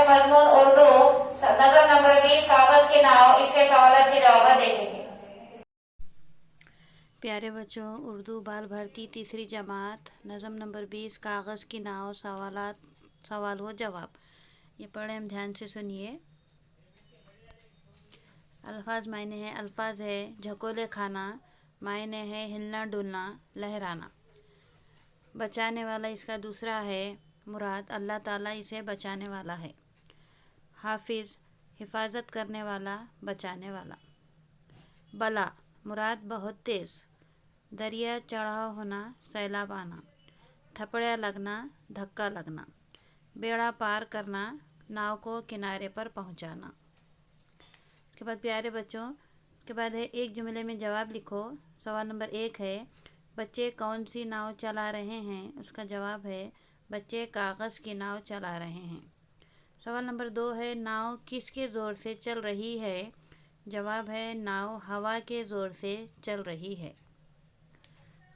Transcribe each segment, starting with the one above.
मजमून उर्दू नजम नंबर 20 कागज की नाव, इसके सवालों के जवाब देखेंगे। प्यारे बच्चों, उर्दू बाल भारती तीसरी जमात नज़म नंबर 20 कागज़ की नाव सवाल व जवाब। ये पढ़े हम ध्यान से सुनिए। अल्फाज मायने हैं, अल्फाज है झकोले खाना, मायने है हिलना डुलना लहराना। बचाने वाला इसका दूसरा है मुराद, अल्लाह ताला इसे बचाने वाला है। हाफिज़ हिफाजत करने वाला, बचाने वाला। बला मुराद बहुत तेज़, दरिया चढ़ाव होना, सैलाब आना। थपड़िया लगना, धक्का लगना। बेड़ा पार करना, नाव को किनारे पर पहुंचाना। उसके बाद प्यारे बच्चों के बाद है एक जुमले में जवाब लिखो। सवाल नंबर 1 है बच्चे कौन सी नाव चला रहे हैं। उसका जवाब है बच्चे कागज़ की नाव चला रहे हैं। सवाल नंबर 2 है नाव किसके ज़ोर से चल रही है। जवाब है नाव हवा के ज़ोर से चल रही है।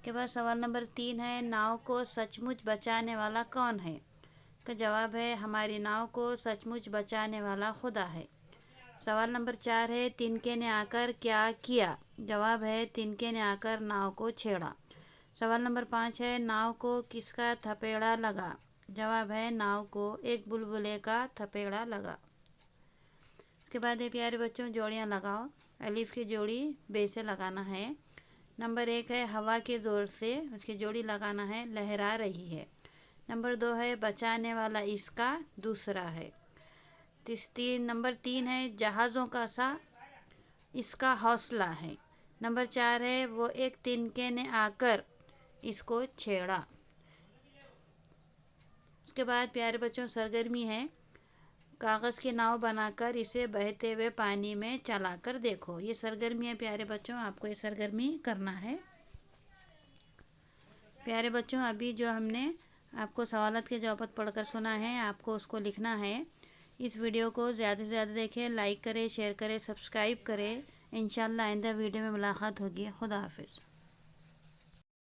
के बाद सवाल नंबर 3 है नाव को सचमुच बचाने वाला कौन है। का जवाब है हमारी नाव को सचमुच बचाने वाला खुदा है। सवाल नंबर 4 है तिनके ने आकर क्या किया। जवाब है तिनके ने आकर नाव को छेड़ा। सवाल नंबर 5 है नाव को किसका थपेड़ा लगा। जवाब है नाव को एक बुलबुले का थपेड़ा लगा। उसके बाद है प्यारे बच्चों जोड़ियाँ लगाओ। अलिफ की जोड़ी बे से लगाना है। नंबर 1 है हवा के ज़ोर से, उसकी जोड़ी लगाना है लहरा रही है। नंबर 2 है बचाने वाला इसका दूसरा है। नंबर 3 है जहाज़ों का सा इसका हौसला है। नंबर 4 है वो एक तिनके ने आकर इसको छेड़ा। उसके बाद प्यारे बच्चों सरगर्मी है कागज़ की नाव बनाकर इसे बहते हुए पानी में चलाकर देखो। ये सरगर्मी है प्यारे बच्चों, आपको ये सरगर्मी करना है। प्यारे बच्चों अभी जो हमने आपको सवालत के जवाब पढ़कर सुना है, आपको उसको लिखना है। इस वीडियो को ज़्यादा से ज़्यादा देखें, लाइक करें, शेयर करें, सब्सक्राइब करें। इंशाल्लाह आइंदा वीडियो में मुलाकात होगी। खुदा हाफिज़।